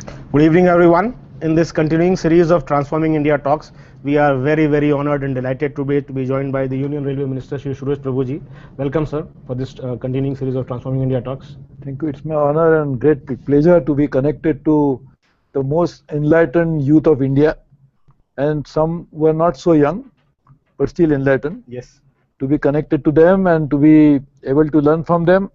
Good evening, everyone. In this continuing series of Transforming India Talks, we are very honored and delighted to be joined by the Union Railway Minister, Shri Suresh Prabhu. Welcome, sir, for this continuing series of Transforming India Talks. Thank you. It's my honor and great pleasure to be connected to the most enlightened youth of India, and some were not so young, but still enlightened. Yes. To be connected to them and to be able to learn from them.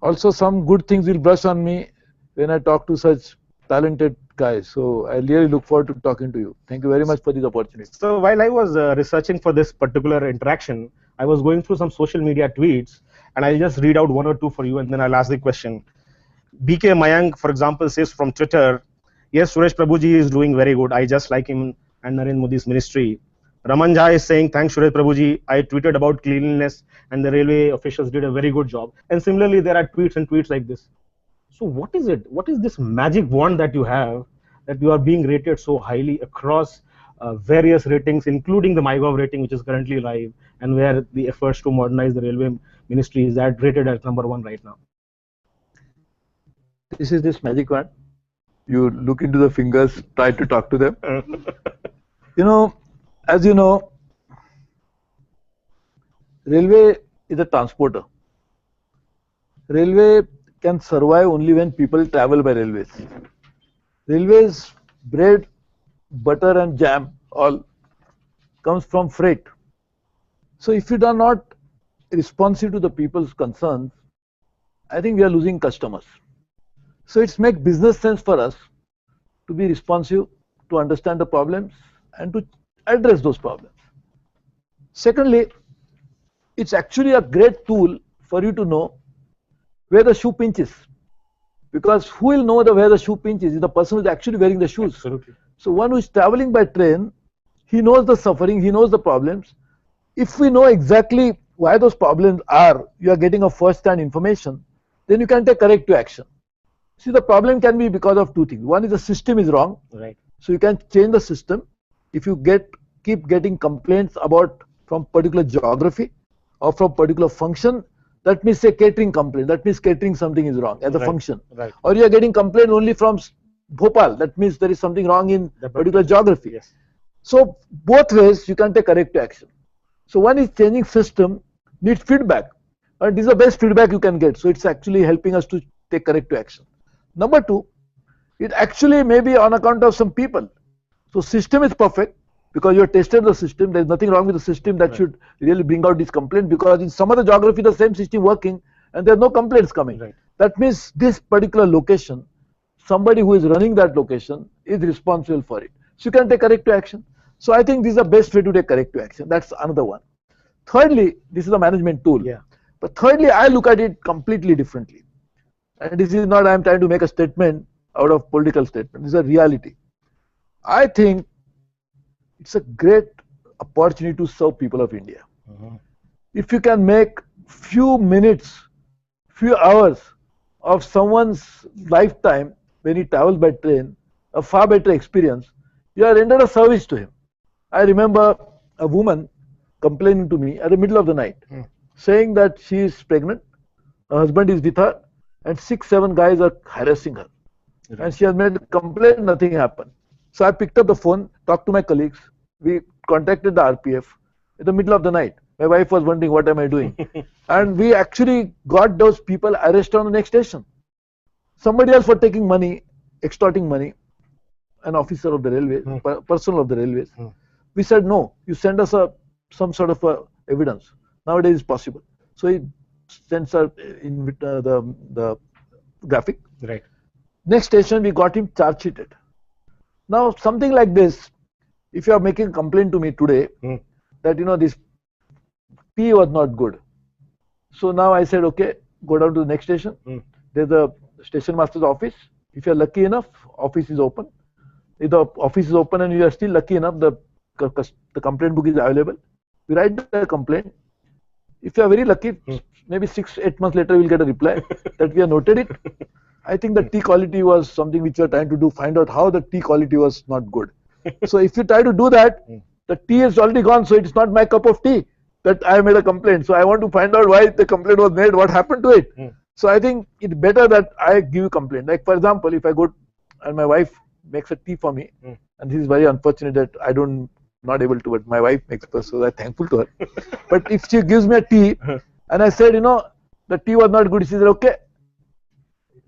Also, some good things will brush on me when I talk to such talented guys. So I really look forward to talking to you. Thank you very much for this opportunity. So while I was researching for this particular interaction, I was going through some social media tweets, and I'll just read out one or two for you, and then I'll ask the question. BK Mayank, for example, says from Twitter, yes, Suresh Prabhuji is doing very good. I just like him and Narendra Modi's ministry. Raman Jha is saying, thanks Suresh Prabhuji. I tweeted about cleanliness and the railway officials did a very good job. And similarly, there are tweets and tweets like this. So what is it? What is this magic wand that you have that you are being rated so highly across various ratings, including the MyGov rating, which is currently live, and where the efforts to modernize the railway ministry is rated as #1 right now? This is this magic wand. You look into the fingers, try to talk to them. As you know, railway is a transporter. Railway can survive only when people travel by railways. Railways, bread, butter and jam all comes from freight. So if you are not responsive to the people's concerns, I think we are losing customers. So it's make business sense for us to be responsive, to understand the problems and to address those problems. Secondly, it's actually a great tool for you to know where the shoe pinches, because who will know where the shoe pinches is the person who is actually wearing the shoes. Absolutely. So one who is traveling by train, he knows the suffering, he knows the problems. If we know exactly why those problems are, you are getting a first-hand information, then you can take corrective action. See, the problem can be because of two things. One is the system is wrong. Right. So you can change the system. If you keep getting complaints about from particular geography or from particular function, that means say catering complaint. That means catering something is wrong as a function. Right. Or you are getting complaint only from Bhopal. That means there is something wrong in the particular geography. Yes. So both ways you can take corrective action. So one is changing system needs feedback, and this is the best feedback you can get. So it's actually helping us to take corrective action. Number two, it actually may be on account of some people. So system is perfect because you have tested the system. There is nothing wrong with the system that should really bring out this complaint, because in some other geography the same system working and there are no complaints coming. Right. That means this particular location, somebody who is running that location is responsible for it. So you can take corrective action. So I think this is the best way to take corrective action. That's another one. Thirdly, this is a management tool. Yeah. But thirdly, I look at it completely differently. And this is not I am trying to make a statement out of political statement. This is a reality. I think it's a great opportunity to serve people of India. If you can make few minutes, few hours of someone's lifetime when he travels by train, a far better experience, you have rendered a service to him. I remember a woman complaining to me at the middle of the night, saying that she is pregnant, her husband is with her, and 6-7 guys are harassing her. Right. And she has made a complaint, nothing happened. So I picked up the phone, talked to my colleagues, we contacted the RPF in the middle of the night. My wife was wondering, what am I doing? And we actually got those people arrested on the next station. Somebody else for taking money, extorting money, an officer of the railway, personnel of the railways. We said, no, you send us some sort of evidence. Nowadays it's possible. So he sends her in the graphic. Right. Next station we got him charge sheeted. Now something like this, if you are making a complaint to me today that this tea was not good. So now I said, okay, go down to the next station. There's a station master's office. If you are lucky enough, office is open. If the office is open and you are still lucky enough, the complaint book is available. We write the complaint. If you are very lucky, maybe 6-8 months later, we will get a reply that we have noted it. I think the tea quality was something which we are trying to do, find out how the tea quality was not good. So if you try to do that, the tea is already gone, so it's not my cup of tea that I made a complaint. So I want to find out why the complaint was made, what happened to it. So I think it's better that I give you complaint. Like for example, if I go and my wife makes a tea for me. And this is very unfortunate that I don't not able to, but my wife makes it, so I'm thankful to her. But if she gives me a tea, and I said, the tea was not good, she said, okay,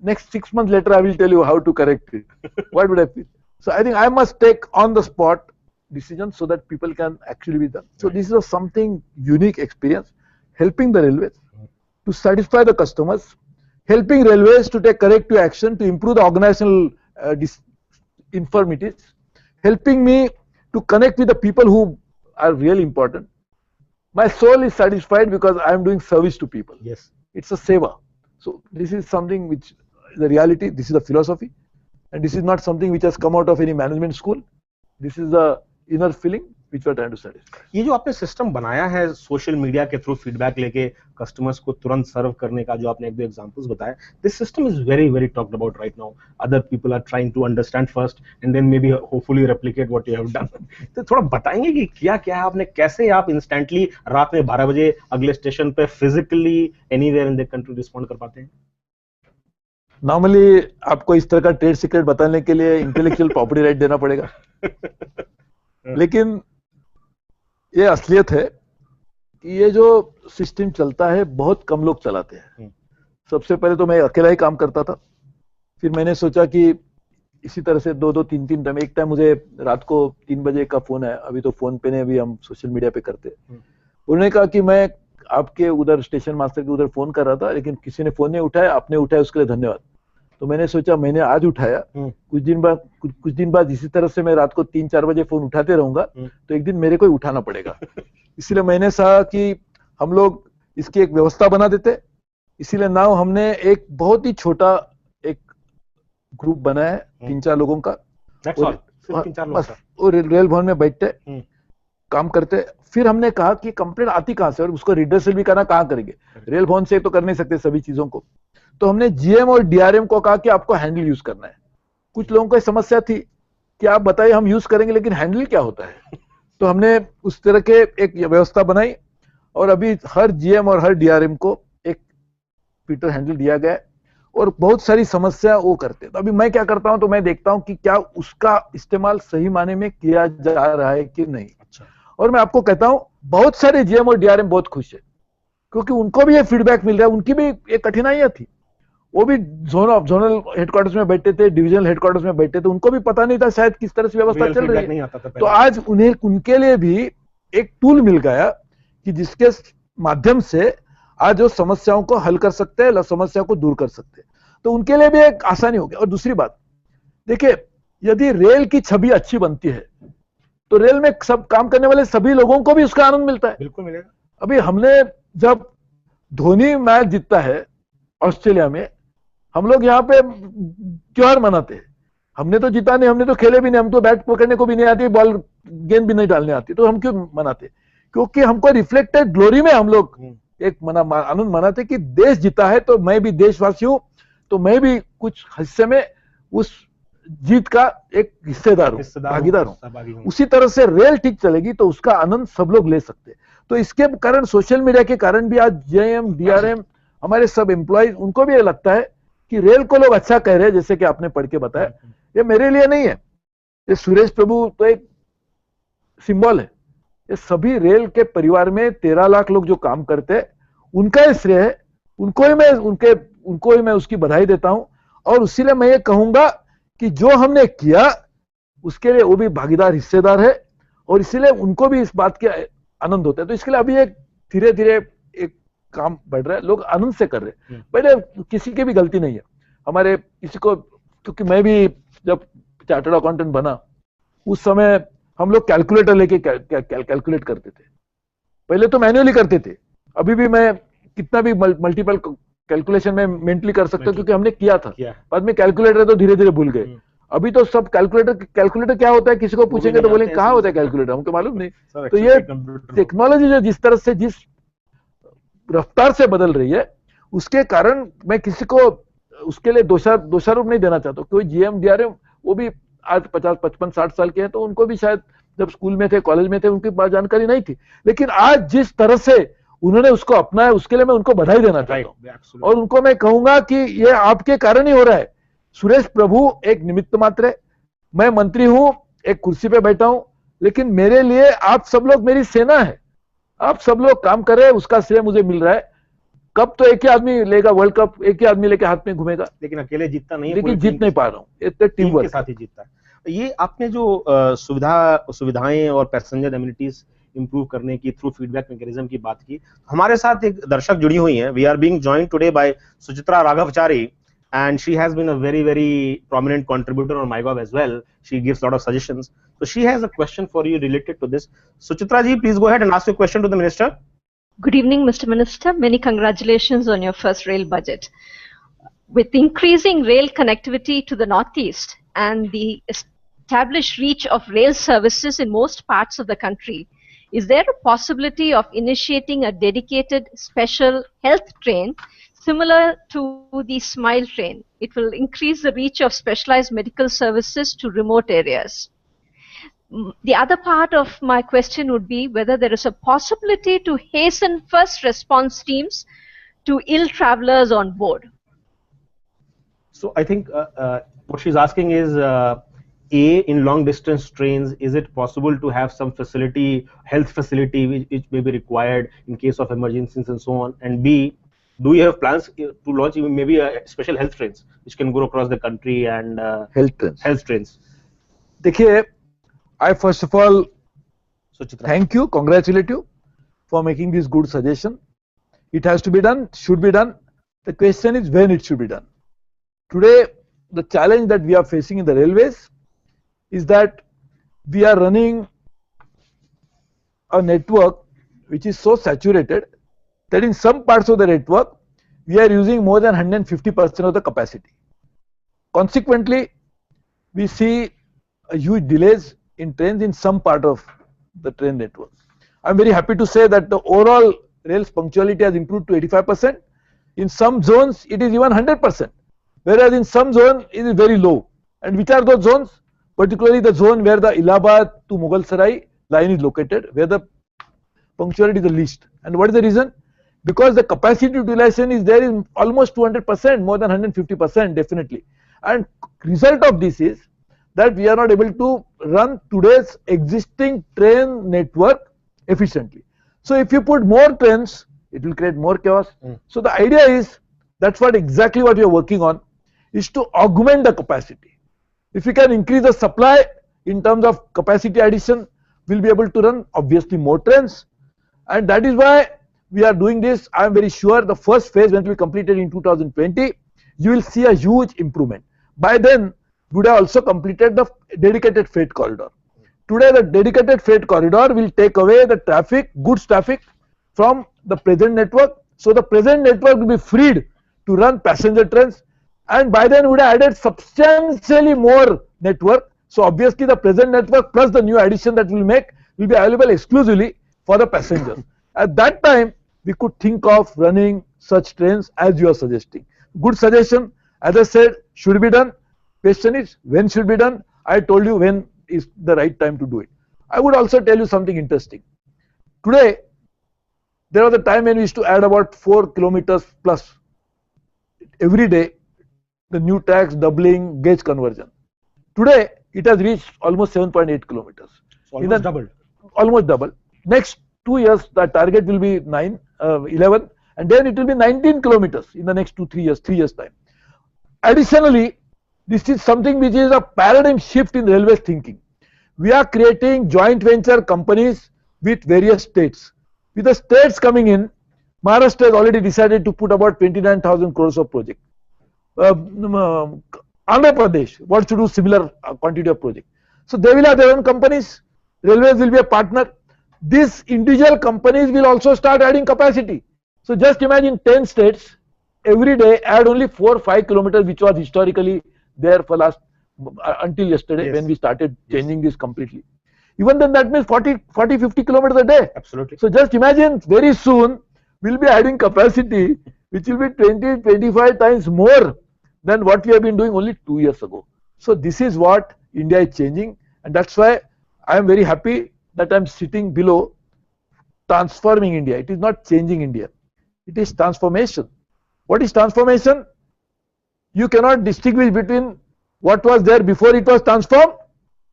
next 6 months later, I will tell you how to correct it. What would I feel? So I think I must take on the spot decisions so that people can actually be done. So this is something unique experience, helping the railways to satisfy the customers, helping railways to take corrective action to improve the organizational infirmities, helping me to connect with the people who are really important. My soul is satisfied because I am doing service to people. Yes. It's a seva. So this is something which the reality, this is the philosophy, and this is not something which has come out of any management school. This is the inner feeling which we are trying to satisfy. ये जो आपने system बनाया है social media के through feedback लेके customers को तुरंत सर्व करने का, जो आपने एक दो एग्जांपल्स बताए, this system is very very talked about right now. Other people are trying to understand first and then maybe hopefully replicate what you have done. तो थोड़ा बताएंगे कि क्या क्या है आपने, कैसे आप इंस्टेंटली रात में 12 बजे अगले स्टेशन पे physically anywhere in the country respond कर पाते हैं? नॉर्मली आपको इस तरह का ट्रेड सीक्रेट बताने के लिए इंटेलेक्चुअल प्रॉपर्टी राइट देना पड़ेगा. लेकिन ये असलियत है कि ये जो सिस्टम चलता है बहुत कम लोग चलाते हैं. सबसे पहले तो मैं अकेला ही काम करता था. फिर मैंने सोचा कि इसी तरह से 2-3 टाइम, एक टाइम मुझे रात को 3 बजे का फोन है, अभी तो फोन पे नहीं, अभी हम सोशल मीडिया पे करते. उन्होंने कहा कि मैं आपके उधर स्टेशन मास्टर के उधर फोन कर रहा था लेकिन किसी ने फोन नहीं उठाया, आपने उठाया उसके लिए धन्यवाद. तो मैंने सोचा मैंने आज उठाया, कुछ दिन बाद इसी तरह से मैं रात को 3-4 बजे फोन उठाते रहूंगा तो एक दिन मेरे को ही उठाना पड़ेगा. इसलिए मैंने कहा कि हम लोग इसकी एक व्यवस्था बना देते. इसीलिए नाउ हमने एक बहुत ही छोटा एक ग्रुप बनाया है 3-4 लोगों का. और रेल भवन में बैठते काम करते. फिर हमने कहा कि कंप्लेंट आती कहां से और उसको रिड्रेसल भी करना कहां करेंगे, रेल भवन से तो कर नहीं सकते सभी चीजों को. तो हमने जीएम और डीआरएम को कहा कि आपको हैंडल यूज करना है. कुछ लोगों को समस्या थी कि आप बताइए हम यूज करेंगे लेकिन हैंडल क्या होता है. तो हमने उस तरह के एक व्यवस्था बनाई और अभी हर जीएम और हर डीआरएम को एक ट्विटर हैंडल दिया गया है और बहुत सारी समस्या वो करते हैं. तो अभी मैं क्या करता हूं, तो मैं देखता हूं कि क्या उसका इस्तेमाल सही माने में किया जा रहा है कि नहीं. अच्छा. और मैं आपको कहता हूं बहुत सारे जीएम और डीआरएम बहुत खुश है क्योंकि उनको भी ये फीडबैक मिल रहा है. उनकी भी एक कठिनाइयां थी, वो भी जोनल हेडक्वार्टर्स में बैठे थे, डिविजनल हेडक्वार्टर्स में बैठे थे, उनको भी पता नहीं था शायद किस तरह से व्यवस्था चल रही है. तो आज उन्हें उनके लिए भी एक टूल मिल गया कि जिसके माध्यम से आज वो समस्याओं को हल कर सकते हैं, समस्या को दूर कर सकते हैं. तो उनके लिए भी एक आसानी हो गई. और दूसरी बात देखिए, यदि रेल की छवि अच्छी बनती है तो रेल में सब काम करने वाले सभी लोगों को भी उसका आनंद मिलता है. बिल्कुल मिलेगा. अभी हमने जब धोनी मैच जीतता है ऑस्ट्रेलिया में, हम लोग यहाँ पे त्योहार मनाते हैं. हमने तो जीता नहीं, हमने तो खेले भी नहीं, हम तो बैट पकड़ने को भी नहीं आती, बॉल गेंद भी नहीं डालने आती, तो हम क्यों मनाते? क्योंकि हमको रिफ्लेक्टेड ग्लोरी में हम लोग एक आनंद मनाते कि देश जीता है तो मैं भी देशवासी हूं, तो मैं भी कुछ हिस्से में उस जीत का एक हिस्सेदार हूं, भागीदार हूं. उसी तरह से रेल ठीक चलेगी तो उसका आनंद सब लोग ले सकते. तो इसके कारण, सोशल मीडिया के कारण भी आज जेएम डीआरएम हमारे सब एम्प्लॉइज, उनको भी ये लगता है कि रेल को लोग अच्छा कह रहे हैं. जैसे कि आपने पढ़ के बताया, ये मेरे लिए नहीं है, ये सुरेश प्रभु तो एक सिंबल है. ये सभी रेल के परिवार में 13 लाख लोग जो काम करते हैं, उनका ही श्रेय है. उनको ही मैं उसकी बधाई देता हूं. और इसीलिए मैं ये कहूंगा कि जो हमने किया उसके लिए वो भी भागीदार, हिस्सेदार है और इसीलिए उनको भी इस बात के आनंद होता है. तो इसके लिए अभी एक धीरे धीरे एक काम बढ़ रहा है, लोग आनंद से कर रहे हैं. पहले किसी की भी गलती नहीं है हमारे किसी को, क्योंकि मैं भी जब चार्टर्ड अकाउंटेंट बना उस समय हम लोग कैलकुलेटर लेके कैलकुलेट करते थे. पहले तो मैन्युअली करते थे, अभी भी मैं कितना भी मल्टीपल कैलकुलेशन में मेंटली कर सकता हूं क्योंकि हमने किया था. बाद में कैलकुलेटर तो धीरे धीरे भूल गए. अभी तो सब कैलकुलेटर क्या होता है किसी को पूछेंगे तो बोलेंगे कहाँ होता है कैलकुलेटर, हमको मालूम नहीं. तो ये टेक्नोलॉजी जो जिस तरह से जिस रफ्तार से बदल रही है उसके कारण मैं किसी को उसके लिए दोषारोप नहीं देना चाहता. कोई जीएम डीआरएम वो भी आज 50, 55, 60 साल के हैं, तो उनको भी शायद जब स्कूल में थे, कॉलेज में थे, उनकी बात जानकारी नहीं थी. लेकिन आज जिस तरह से उन्होंने उसको अपनाया उसके लिए मैं उनको बधाई देना चाहता हूं. और उनको मैं कहूंगा कि ये आपके कारण ही हो रहा है सुरेश प्रभु एक निमित्त मात्र है, मैं मंत्री हूं, एक कुर्सी पे बैठा हूं, लेकिन मेरे लिए आप सब लोग मेरी सेना है, आप सब लोग काम कर रहे हैं, उसका श्रेय मुझे मिल रहा है। कप तो एक ही आदमी लेगा, वर्ल्ड कप एक ही आदमी लेके हाथ में घूमेगा, लेकिन अकेले जीतता नहीं है, लेकिन जीत नहीं पा रहा हूँ, इतने टीम टीम के वर्क साथ ही जीतता है। ये आपने जो सुविधाएं और पैसेंजर एमिनिटीज इंप्रूव करने की थ्रू फीडबैक मैकेनिज्म की बात की, हमारे साथ एक दर्शक जुड़ी हुई हैं। We are being joined today by Suchitra Raghavachari, and she has been a very very prominent contributor on MyGov as well. She gives a lot of suggestions, so she has a question for you related to this. Suchitra ji, please go ahead and ask your question to the minister. Good evening, Mr. Minister. Many congratulations on your first rail budget. With increasing rail connectivity to the Northeast and the established reach of rail services in most parts of the country, is there a possibility of initiating a dedicated special health train similar to the Smile train? It will increase the reach of specialized medical services to remote areas. The other part of my question would be whether there is a possibility to hasten first response teams to ill travelers on board. So I think what she's asking is, in long distance trains, is it possible to have some facility, health facility, which may be required in case of emergencies and so on? And B, do you have plans to launch even maybe a special health trains which can go across the country and health trains? देखिए, I first of all thank you, congratulate you for making this good suggestion. It has to be done, should be done. The question is when it should be done. Today, the challenge that we are facing in the railways is that we are running a network which is so saturated that in some parts of the network we are using more than 150% of the capacity. Consequently, we see a huge delays in trains in some part of the train network. I am very happy to say that the overall rails punctuality has improved to 85%. In some zones it is even 100%, whereas in some zones it is very low. And which are those zones? Particularly the zone where the Allahabad to Mughal Sarai line is located, where the punctuality is the least. And what is the reason? Because the capacity utilization is there in almost 200%, more than 150% definitely. And result of this is that we are not able to run today's existing train network efficiently. So if you put more trains, it will create more chaos. So the idea is, that's what exactly what we are working on, is to augment the capacity. If we can increase the supply in terms of capacity addition, we'll be able to run obviously more trains. And that is why we are doing this. I am very sure the first phase, when it will be completed in 2020, you will see a huge improvement. By then, we would have also completed the dedicated freight corridor. Today, the dedicated freight corridor will take away the traffic, goods traffic from the present network. So the present network will be freed to run passenger trains, and by then we would have added substantially more network. So obviously the present network plus the new addition that we will make will be available exclusively for the passengers. At that time, we could think of running such trains as you are suggesting. Good suggestion. As I said, should be done. Question is, when should be done? I told you when is the right time to do it. I would also tell you something interesting. Today, there was a time when we used to add about 4 kilometers plus every day, the new tracks, doubling, gauge conversion. Today, it has reached almost 7.8 kilometers. So almost doubled. Almost double. Next 2 years, the target will be 11, and then it will be 19 kilometers in the next 3 years time. Additionally, this is something which is a paradigm shift in railway thinking. We are creating joint venture companies with various states. With the states coming in, Maharashtra has already decided to put about 29,000 crores of project. Andhra Pradesh wants to do similar quantity of project. So they will have their own companies. Railways will be a partner. These individual companies will also start adding capacity. So just imagine 10 states every day add only 4 or 5 kilometers, which was historically there for last until yesterday when we started changing this completely. Even then, that means 40-50 kilometers a day. Absolutely. So just imagine, very soon we'll be adding capacity which will be 20-25 times more than what we have been doing only 2 years ago. So this is what India is changing, and that's why I am very happy that I am sitting below transforming India. It is not changing India. It is transformation. What is transformation? You cannot distinguish between what was there before it was transformed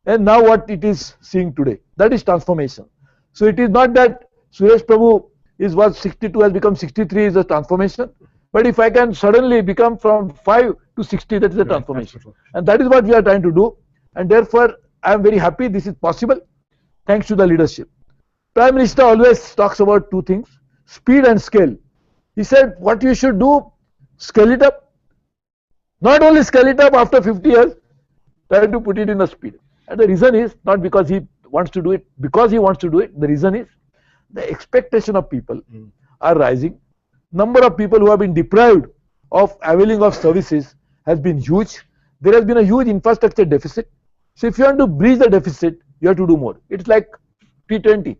and now what it is seeing today. That is transformation. So it is not that Suresh Prabhu was 62 has become 63 is a transformation. But if I can suddenly become from 5 to 60, that is a transformation. And that is what we are trying to do. And therefore, I am very happy this is possible thanks to the leadership. Prime Minister always talks about two things, speed and scale. He said what you should do, scale it up. Not only scale it up after 50 years, try to put it in the speed. And the reason is not because he wants to do it, because he wants to do it. The reason is the expectation of people are rising. Number of people who have been deprived of availing of services has been huge. There has been a huge infrastructure deficit. So if you want to bridge the deficit, you have to do more. It's like T20.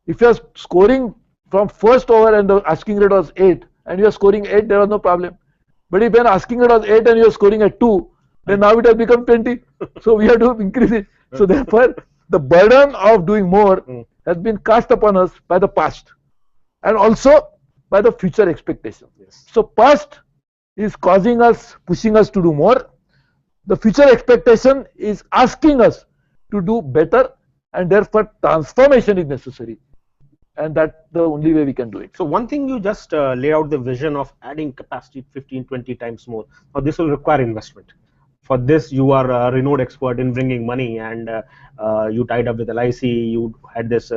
If you are scoring from first over and the asking rate was 8 and you are scoring 8, there was no problem. But if an asking rate was 8 and you are scoring at 2, then now it has become 20. So we have to increase it. So therefore, the burden of doing more has been cast upon us by the past and also by the future expectation. Yes. So past is causing us, pushing us to do more. The future expectation is asking us to do better, and therefore transformation is necessary. And that's the only way we can do it. So one thing you just lay out the vision of adding capacity 15, 20 times more. Now this will require investment. For this, you are a renowned expert in bringing money, and you tied up with LIC, you had this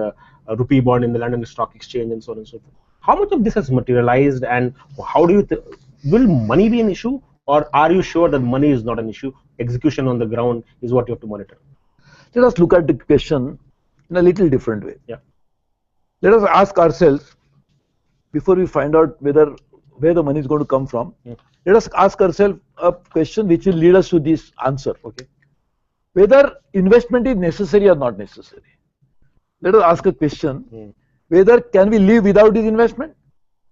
rupee bond in the London Stock Exchange and so on and so forth. How much of this has materialized, and how do you, will money be an issue, or are you sure that money is not an issue? Execution on the ground is what you have to monitor. Let us look at the question in a little different way. Yeah. Let us ask ourselves, before we find out where the money is going to come from, let us ask ourselves a question which will lead us to this answer. Okay. Whether investment is necessary or not necessary. Let us ask a question, whether can we live without this investment?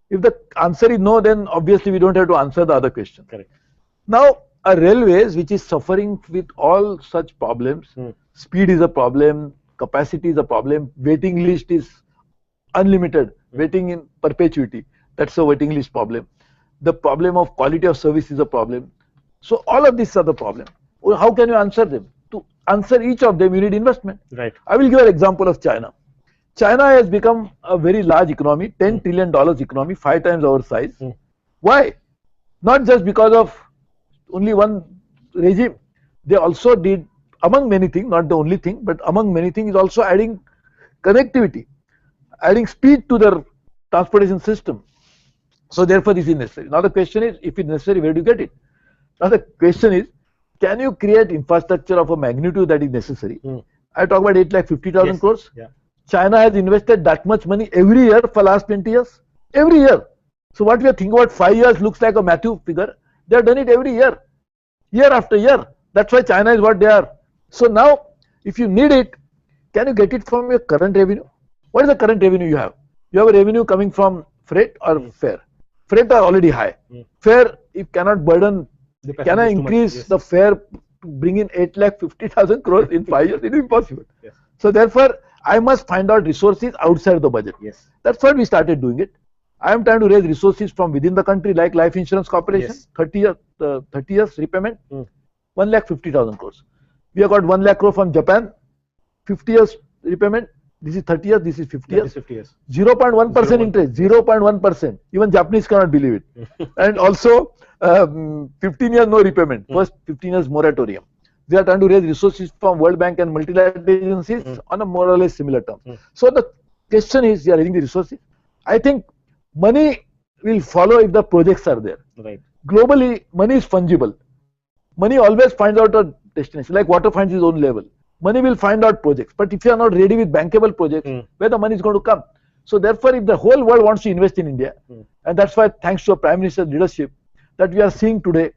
If the answer is no, then obviously we don't have to answer the other question. Correct. Now, a railways which is suffering with all such problems, speed is a problem, capacity is a problem, waiting list is unlimited, waiting in perpetuity, that's a waiting list problem. The problem of quality of service is a problem. So all of these are the problem. Well, how can you answer them? To answer each of them, you need investment. Right. I will give an example of China. China has become a very large economy, $10 trillion economy, 5 times our size. Why? Not just because of only one regime. They also did, among many things, not the only thing, but among many things is also adding connectivity, adding speed to their transportation system. So therefore this is necessary. Now the question is, if it's necessary, where do you get it? Now the question is, can you create infrastructure of a magnitude that is necessary? I talk about 8,50,000 crores. Yeah. China has invested that much money every year for last 20 years. Every year. So what we are thinking about 5 years looks like a Matthew figure. They have done it every year. Year after year. That's why China is what they are. So now, if you need it, can you get it from your current revenue? What is the current revenue you have? You have a revenue coming from freight or fare. Freight are already high. Fare, if cannot burden, can I increase the fare to bring in 8,50,000 crores in 5 years? It is impossible. Yes. So therefore, I must find out resources outside the budget. Yes. That's why we started doing it. I am trying to raise resources from within the country, like Life Insurance Corporation, 30 years repayment, 1,50,000 crores. We have got 1 lakh crore from Japan, 50 years repayment. This is 30 years, this is 50 years. 50 years. 0.1% interest, 0.1%. Even Japanese cannot believe it. And also 15 years no repayment, first 15 years moratorium. We are trying to raise resources from World Bank and multilateral agencies on a more or less similar term. So the question is, we are raising the resources. I think money will follow if the projects are there. Right. Globally, money is fungible. Money always finds out a destination, like water finds its own level. Money will find out projects. But if you are not ready with bankable projects, where the money is going to come? So therefore, if the whole world wants to invest in India, and that's why thanks to a Prime Minister's leadership, that we are seeing today,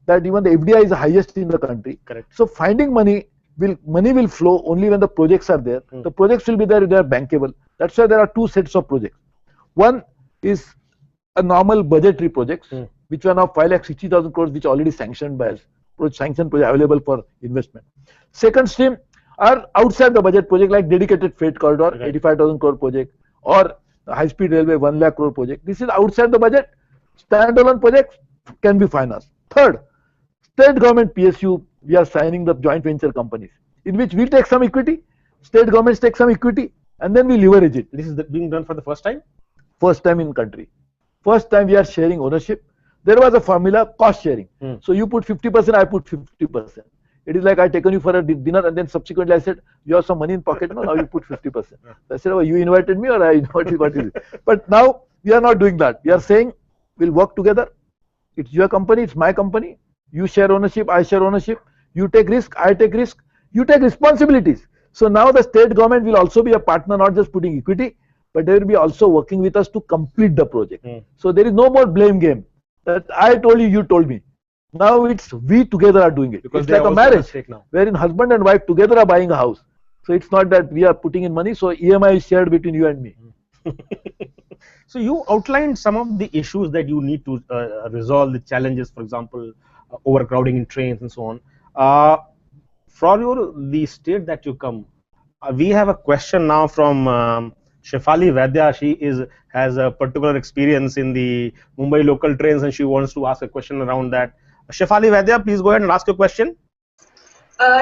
that even the FDI is the highest in the country. Correct. So finding money will flow only when the projects are there. The projects will be there if they are bankable. That's why there are two sets of projects. One is a normal budgetary projects, which are now 5,60,000 crores, which are already sanctioned by us, sanctioned project available for investment. Second stream are outside the budget project, like dedicated freight corridor, 85,000 crore project, or high speed railway 1 lakh crore project. This is outside the budget. Standalone projects can be financed. Third, state government PSU, we are signing the joint venture companies in which we take some equity, state governments take some equity, and then we leverage it. This is being done for the first time? First time in country. First time we are sharing ownership. There was a formula, cost sharing. So you put 50%, I put 50%. It is like I taken you for a dinner and then subsequently I said, you have some money in pocket, no? Now you put 50%. I said, oh, you invited me or I invited what is it? But now we are not doing that. We are saying, we'll work together. It's your company, it's my company. You share ownership, I share ownership. You take risk, I take risk. You take responsibilities. So now the state government will also be a partner, not just putting equity, but they will be also working with us to complete the project. So there is no more blame game that I told you, you told me. Now it's we together are doing it. Because it's like a marriage wherein husband and wife together are buying a house. So it's not that we are putting in money, so EMI is shared between you and me. So you outlined some of the issues that you need to resolve, the challenges, for example, overcrowding in trains and so on. From the state that you come, we have a question now from Shefali Vaidya. She has a particular experience in the Mumbai local trains and she wants to ask a question around that. Shefali Vaidya, please go ahead and ask your question.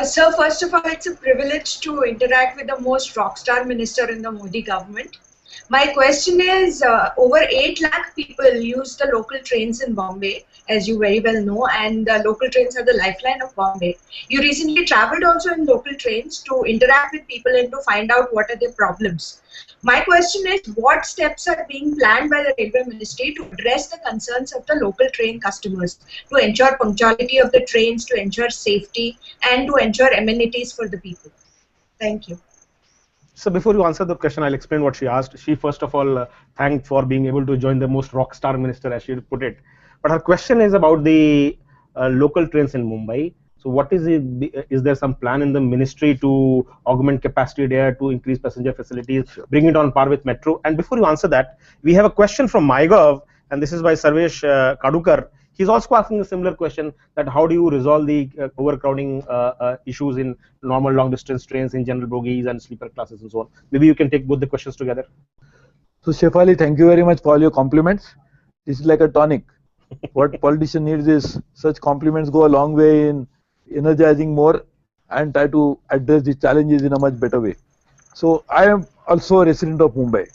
Sir, first of all, it's a privilege to interact with the most rockstar minister in the Modi government. My question is, over 8 lakh people use the local trains in Bombay, as you very well know, and the local trains are the lifeline of Bombay. You recently traveled also in local trains to interact with people and to find out what are their problems. My question is, what steps are being planned by the Railway Ministry to address the concerns of the local train customers, to ensure punctuality of the trains, to ensure safety, and to ensure amenities for the people? Thank you. So before you answer the question, I'll explain what she asked. She first of all thanked for being able to join the most rock star minister, as she put it. But her question is about the local trains in Mumbai. So what is there some plan in the ministry to augment capacity there, to increase passenger facilities, bring it on par with metro? And before you answer that, we have a question from MyGov, and this is by Suresh Kadukar. He's also asking a similar question, that how do you resolve the overcrowding issues in normal long distance trains, in general bogies and sleeper classes and so on. Maybe you can take both the questions together. So Shefali, thank you very much for all your compliments. This is like a tonic. What politician needs is such compliments go a long way in energizing more and try to address the challenges in a much better way. So I am also a resident of Mumbai.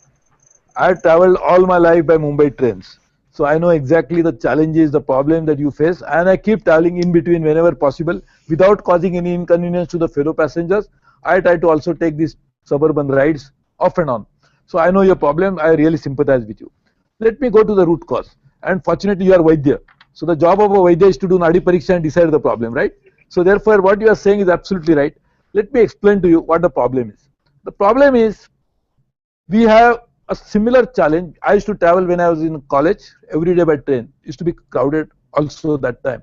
I traveled all my life by Mumbai trains. So I know exactly the challenges, the problem that you face, and I keep traveling in between whenever possible without causing any inconvenience to the fellow passengers. I try to also take these suburban rides off and on. So I know your problem, I really sympathize with you. Let me go to the root cause. And fortunately you are Vaidya. So the job of a Vaidya is to do Nadi Pariksha and decide the problem, right? So therefore what you are saying is absolutely right. Let me explain to you what the problem is. The problem is we have a similar challenge. I used to travel when I was in college every day by train. It used to be crowded also that time.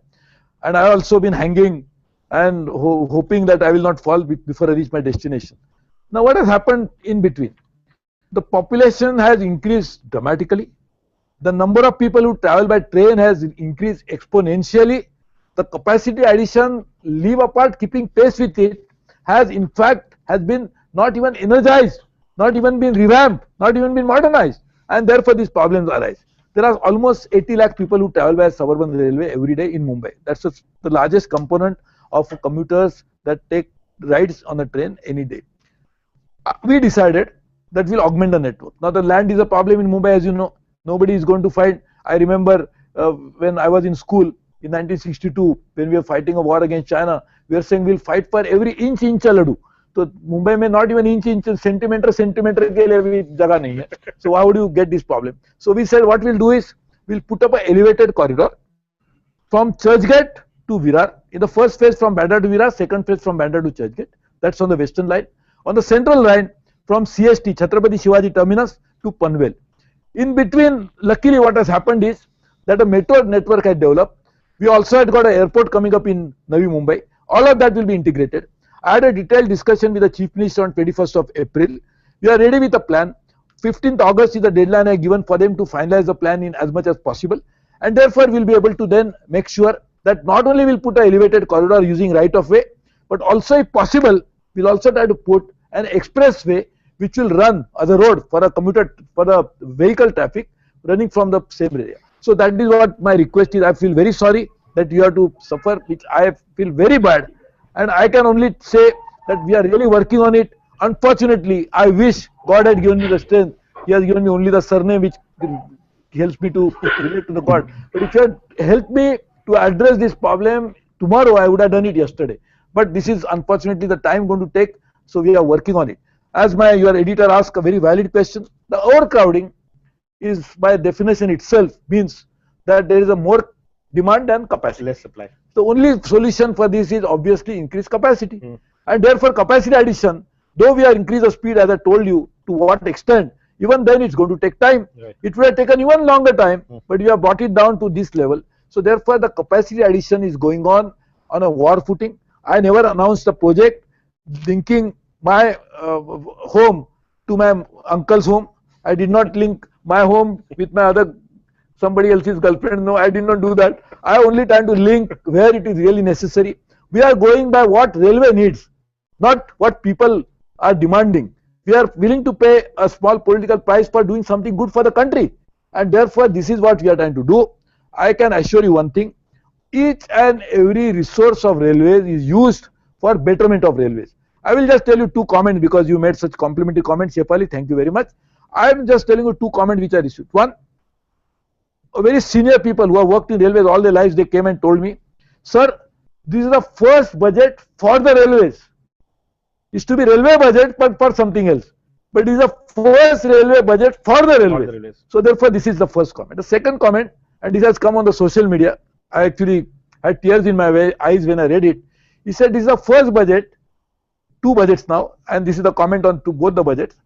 And I also been hanging and hoping that I will not fall before I reach my destination. Now what has happened in between? The population has increased dramatically. The number of people who travel by train has increased exponentially. The capacity addition, leave apart, keeping pace with it, has in fact been not even energized, not even been revamped, not even been modernized, and therefore these problems arise. There are almost 80 lakh people who travel by suburban railway every day in Mumbai. That's the largest component of commuters that take rides on a train any day. We decided that we'll augment the network. Now the land is a problem in Mumbai, as you know. Nobody is going to find. I remember when I was in school in 1962, when we were fighting a war against China, we were saying we'll fight for every inch ladu. So Mumbai may not even inch centimeter ke liye bhi jagah nahi hai. So how would you get this problem? So we said what we'll do is we'll put up an elevated corridor from Churchgate to Virar. In the first phase from Bandra to Virar, second phase from Bandra to Churchgate. That's on the western line. On the central line from CST, Chhatrapati Shivaji Terminus to Panvel. In between, luckily what has happened is that a metro network had developed. We also had got an airport coming up in Navi Mumbai. All of that will be integrated. I had a detailed discussion with the Chief Minister on 21st of April. We are ready with a plan. 15th August is the deadline I have given for them to finalize the plan in as much as possible. And therefore, we will be able to then make sure that not only we'll put an elevated corridor using right of way, but also if possible, we'll also try to put an expressway which will run as a road for a commuter, for the vehicle traffic running from the same area. So that is what my request is. I feel very sorry that you have to suffer, which I feel very bad. And I can only say that we are really working on it. Unfortunately, I wish God had given me the strength. He has given me only the surname which helps me to relate to the God. But if you had helped me to address this problem tomorrow, I would have done it yesterday. But this is unfortunately the time going to take, so we are working on it. As your editor asked a very valid question, the overcrowding is by definition itself means that there is a more demand than capacity. Less supply. The only solution for this is obviously increase capacity. And therefore capacity addition, though we are increase the speed as I told you, to what extent, even then it's going to take time. Right. It would have taken even longer time, but we have brought it down to this level. So therefore the capacity addition is going on a war footing. I never announced a project linking my home to my uncle's home. I did not link my home with my somebody else's girlfriend. No, I did not do that. I only trying to link where it is really necessary. We are going by what railway needs, not what people are demanding. We are willing to pay a small political price for doing something good for the country, and therefore this is what we are trying to do. I can assure you one thing: each and every resource of railways is used for betterment of railways. I will just tell you two comments because you made such complimentary comments, Shefali. Thank you very much. I am just telling you two comments which I received. One, a very senior people who have worked in railways all their lives, they came and told me, sir, this is the first budget for the railways. It used to be railway budget but for something else. But it is the first railway budget for the railways. So therefore this is the first comment. The second comment, and this has come on the social media, I actually had tears in my eyes when I read it. He said this is the first budget, two budgets now, and this is the comment on to both the budgets,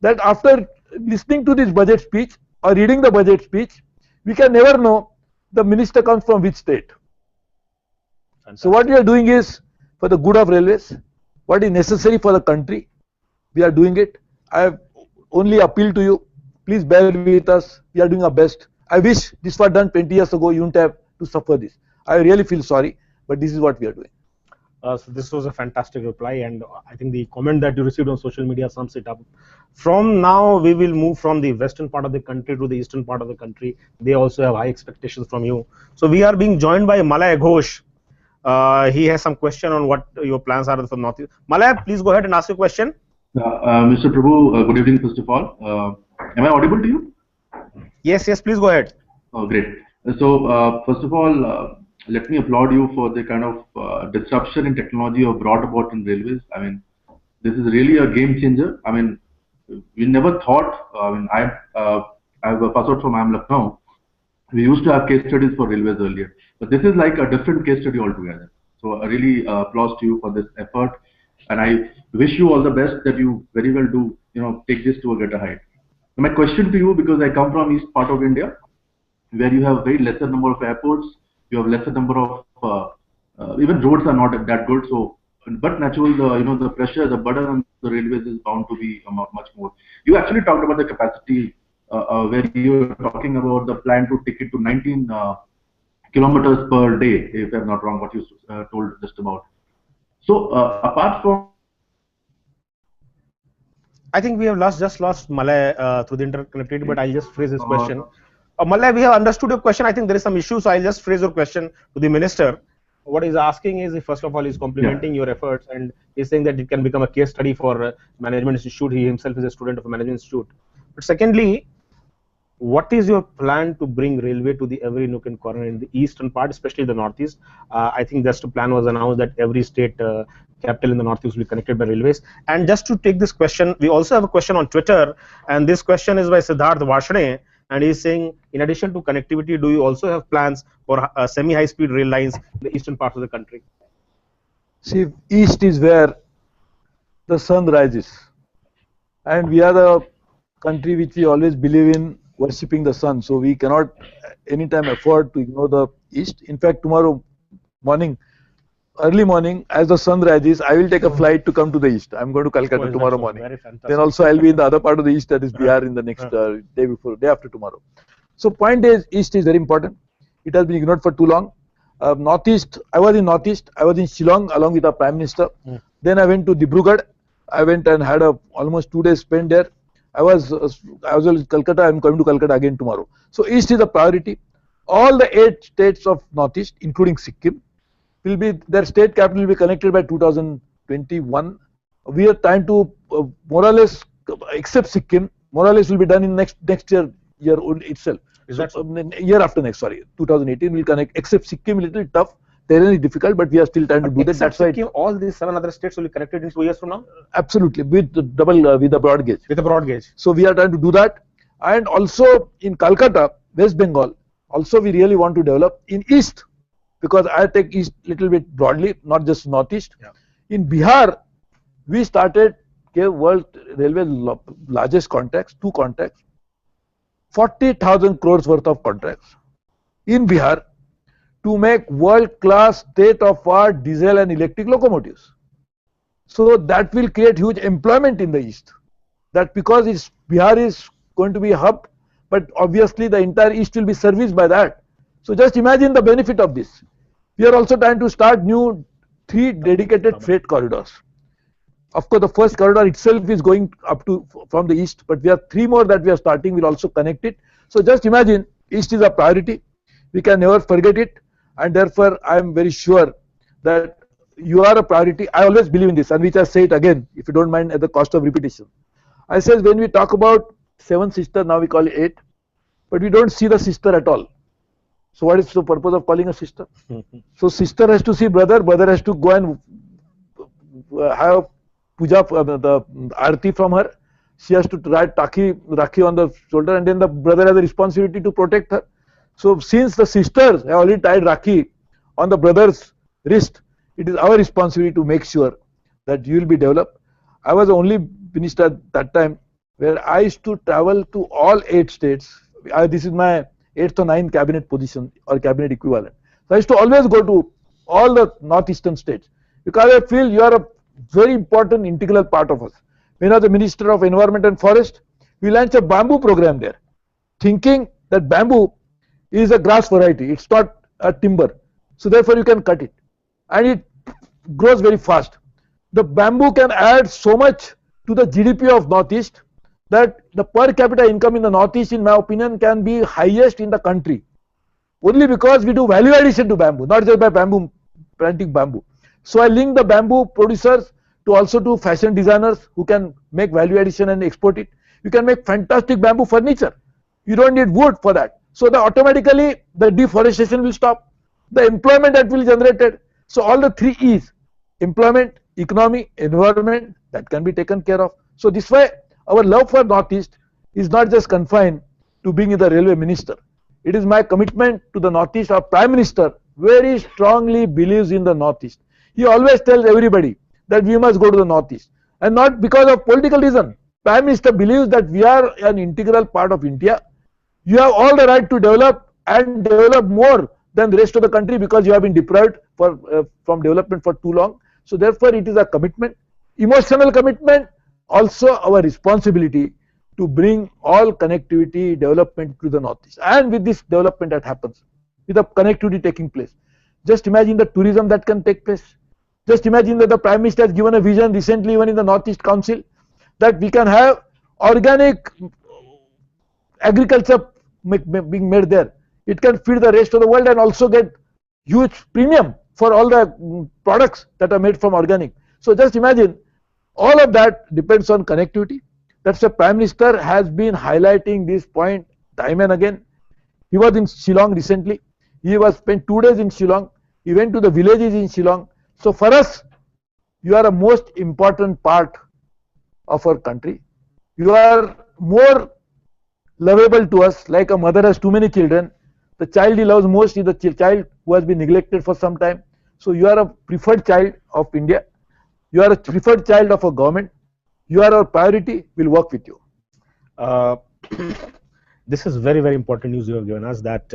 that after listening to this budget speech or reading the budget speech, we can never know the minister comes from which state. Fantastic. So what we are doing is for the good of railways, what is necessary for the country, we are doing it. I have only appeal to you, please bear with us, we are doing our best. I wish this was done 20 years ago, you wouldn't have to suffer this. I really feel sorry, but this is what we are doing. So this was a fantastic reply, and I think the comment that you received on social media sums it up. From now, we will move from the western part of the country to the eastern part of the country. They also have high expectations from you. So we are being joined by Malay Ghosh. He has some question on what your plans are for Northeast. Malay, please go ahead and ask your question. Mr. Prabhu, good evening first of all. Am I audible to you? Yes, please go ahead. Oh, great. So first of all, let me applaud you for the kind of disruption in technology you have brought about in railways. I mean, this is really a game changer. I mean, we never thought, I have a pass out from Lucknow. We used to have case studies for railways earlier, but this is like a different case study altogether. So I really applause to you for this effort, and I wish you all the best that you very well do, take this to a greater height. So my question to you, because I come from east part of India, where you have very lesser number of airports, you have lesser number of even roads are not that good. So, but naturally, the pressure, the burden on the railways is bound to be much more. You actually talked about the capacity, where you were talking about the plan to take it to 19 kilometers per day, if I'm not wrong, what you told just about. So, apart from, I think we have just lost Malay through the interconnectivity, but I'll just phrase this question. Malay, we have understood your question. I think there is some issue, so I'll just phrase your question to the minister. What he's asking is, first of all, he's complimenting your efforts, and he's saying that it can become a case study for Management Institute. He himself is a student of a Management Institute. But secondly, what is your plan to bring railway to the every nook and corner in the eastern part, especially the northeast? I think just a plan was announced that every state capital in the northeast will be connected by railways. And just to take this question, we also have a question on Twitter, and this question is by Siddharth Vashne. And he's saying, in addition to connectivity, do you also have plans for semi-high-speed rail lines in the eastern parts of the country? See, east is where the sun rises. And we are the country which we always believe in worshipping the sun. So we cannot anytime afford to ignore the east. In fact, tomorrow morning, early morning, as the sun rises, I will take a flight to come to the east. I'm going to Calcutta tomorrow morning. Then also I'll be in the other part of the east, that is Bihar, in the next day after tomorrow. So point is, east is very important. It has been ignored for too long. Northeast, I was in Northeast. I was in Shillong along with our Prime Minister. Then I went to Dibrugarh. I went and had almost 2 days spent there. I was in Calcutta. I'm coming to Calcutta again tomorrow. So east is a priority. all the 8 states of Northeast, including Sikkim, will be, their state capital will be connected by 2021. We are trying to more or less, except Sikkim, more or less will be done in next year itself. Is that so? Year after next, sorry, 2018 will connect, except Sikkim, little tough, terrain is difficult, but we are still trying to do that. That's why all these 7 other states will be connected in 2 years from now? Absolutely, with the with the broad gauge. With the broad gauge. So we are trying to do that. And also in Calcutta, West Bengal, also we really want to develop in East, because I take East little bit broadly, not just Northeast. Yeah. In Bihar, we started, gave World Railway largest contracts, 2 contracts, 40,000 crores worth of contracts in Bihar to make world-class state-of-art diesel and electric locomotives. So that will create huge employment in the East. That because Bihar is going to be a hub, but obviously the entire East will be serviced by that. So just imagine the benefit of this. We are also trying to start new 3 dedicated freight corridors. Of course, the first corridor itself is going up to from the East, but we have 3 more that we are starting, will also connect it. So just imagine, East is a priority. We can never forget it, and therefore I am very sure that you are a priority. I always believe in this, and which I say it again, if you don't mind, at the cost of repetition. I says when we talk about 7 sisters, now we call it 8, but we don't see the sister at all. So what is the purpose of calling a sister? So sister has to see brother, brother has to go and have puja, the arti from her. She has to write Rakhi on the shoulder, and then the brother has a responsibility to protect her. So since the sisters have already tied Rakhi on the brother's wrist, it is our responsibility to make sure that you will be developed. I was the only minister at that time where I used to travel to all 8 states. This is my 8th or 9th cabinet position or cabinet equivalent. So I used to always go to all the northeastern states, because I feel you are a very important integral part of us. When I was the Minister of Environment and Forest, we launched a bamboo program there, thinking that bamboo is a grass variety, it's not a timber. So therefore you can cut it, and it grows very fast. The bamboo can add so much to the GDP of Northeast that the per capita income in the Northeast, in my opinion, can be highest in the country. Only because we do value addition to bamboo, not just by planting bamboo. So I link the bamboo producers to also to fashion designers who can make value addition and export it. You can make fantastic bamboo furniture. You don't need wood for that. So automatically the deforestation will stop. The employment that will be generated. So all the 3 E's, employment, economy, environment, that can be taken care of. So this way our love for Northeast is not just confined to being the railway minister. It is my commitment to the Northeast. Our Prime Minister very strongly believes in the Northeast. He always tells everybody that we must go to the Northeast, and not because of political reason. Prime Minister believes that we are an integral part of India. You have all the right to develop, and develop more than the rest of the country, because you have been deprived from development for too long. So therefore it is a commitment, emotional commitment, also our responsibility to bring all connectivity development to the Northeast. And with this development that happens, with the connectivity taking place, just imagine the tourism that can take place. Just imagine that the Prime Minister has given a vision recently, even in the Northeast Council, that we can have organic agriculture being made there. It can feed the rest of the world and also get huge premium for all the products that are made from organic. So just imagine, all of that depends on connectivity. That's why Prime Minister has been highlighting this point time and again. He was in Shillong recently. He was spent 2 days in Shillong. He went to the villages in Shillong. So for us, you are a most important part of our country. You are more lovable to us, like a mother has too many children. The child he loves most is the child who has been neglected for some time. So you are a preferred child of India. You are a preferred child of a government. You are our priority. We'll work with you. This is very, very important news you have given us, that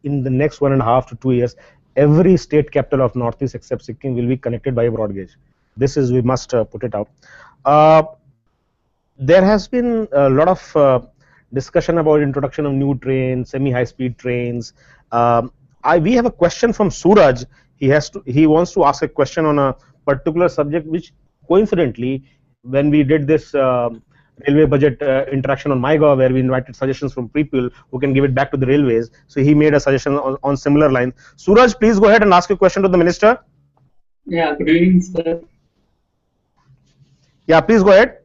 in the next 1.5 to 2 years, every state capital of Northeast except Sikkim will be connected by a broad gauge. This is, we must put it out. There has been a lot of discussion about introduction of new trains, semi-high-speed trains. We have a question from Suraj. He wants to ask a question on a particular subject, which coincidentally, when we did this railway budget interaction on MyGov, where we invited suggestions from people who can give it back to the railways. So he made a suggestion on similar lines. Suraj, please go ahead and ask your question to the minister. Yeah, good evening, sir. Yeah, please go ahead.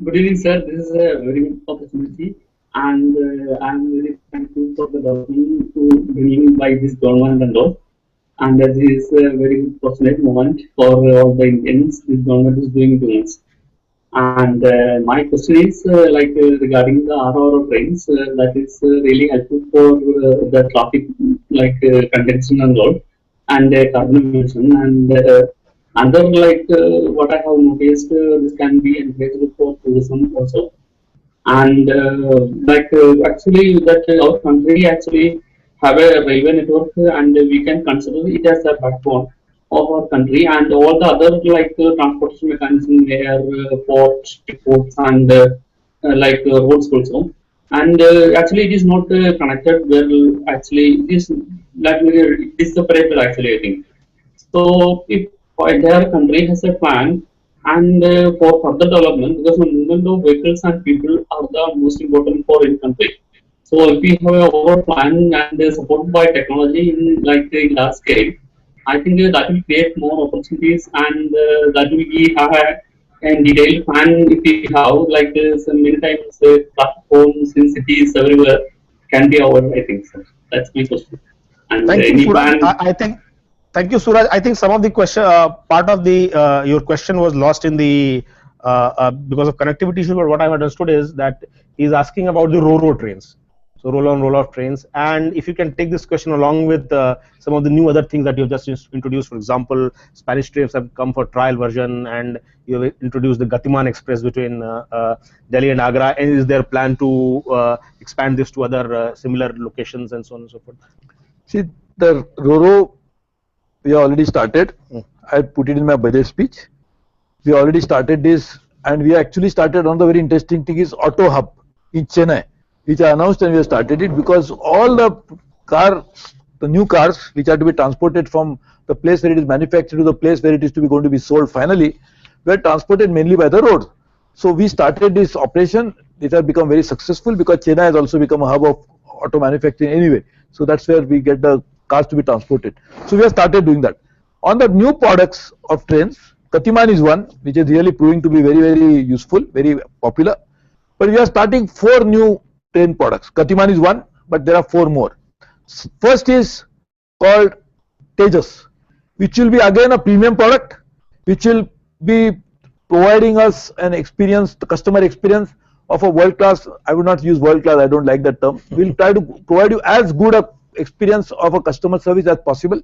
Good evening, sir. This is a very good opportunity, and I'm very thankful for the development to bringing by this government and all. And that is a very good fortunate moment for all the Indians. This government is doing things. And my question is regarding the RRO trains. That is really helpful for the traffic congestion and all, and carbon emission and other what I have noticed. This can be encouraged for tourism also, and actually that our country actually have a railway network, and we can consider it as a backbone of our country, and all the other transportation mechanism where ports, and roads also. And actually, it is not connected well. Actually, it is it is separated. Actually, I think so. If entire country has a plan, and for further development, because the movement of vehicles and people are the most important for any country. So if we have a over plan and supported by technology in the large scale, I think that will create more opportunities, and that will be a detailed plan. If we have so many times platforms in cities everywhere can be avoided. I think so. That's my question. And thank you, Suraj. Thank you, Suraj. I think some of the question, part of the your question was lost in the because of connectivity issue. But what I've understood is that he's asking about the ro-ro trains. So roll-on, roll-off trains. And if you can take this question along with some of the new other things that you've just introduced, for example, Spanish trains have come for trial version, and you have introduced the Gatiman Express between Delhi and Agra. And is there a plan to expand this to other similar locations and so on and so forth? See, the Ro-Ro, we already started. I put it in my budget speech. We already started this, and we actually started on the very interesting thing is Auto Hub in Chennai, which I announced, and we have started it because all the new cars which are to be transported from the place where it is manufactured to the place where it is to be going to be sold finally were transported mainly by the road. So we started this operation. It has become very successful because Chennai has also become a hub of auto manufacturing anyway. So that's where we get the cars to be transported. So we have started doing that. On the new products of trains, Gatiman is one which is really proving to be very, very useful, very popular. But we are starting 4 new train products. Gatiman is one, but there are 4 more. First is called Tejas, which will be again a premium product, which will be providing us an experience, the customer experience of a world class. I would not use world class, I don't like that term. We'll try to provide you as good a experience of a customer service as possible.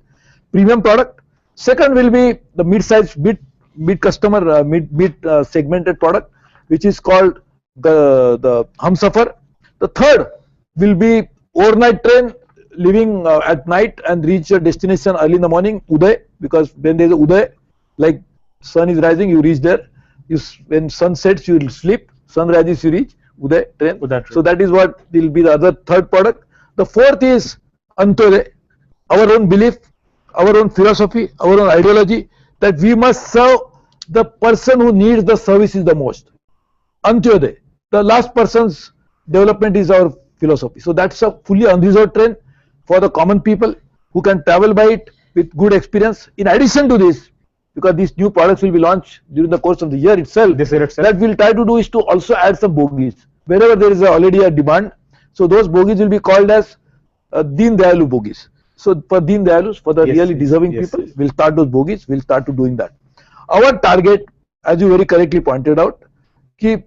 Premium product. Second will be the mid-size, mid customer, mid segmented product, which is called the Humsafar. The third will be overnight train, leaving at night and reach your destination early in the morning, Uday, because when there is Uday, like sun is rising, you reach there. When sun sets, you will sleep. Sun rises, you reach Uday train. So that is what will be the other third product. The fourth is Antyodaya, our own belief, our own philosophy, our own ideology that we must serve the person who needs the services the most. Antyodaya, the last person's development is our philosophy. So that's a fully unreserved train for the common people who can travel by it with good experience. In addition to this, because these new products will be launched during the course of the year itself, that we'll try to do is to also add some bogies wherever there is already a demand. So those bogies will be called as Deen Dayalu bogies. So for Deen Dayalus, for the really deserving people, we'll start those bogies. We'll start to doing that. Our target, as you very correctly pointed out, कि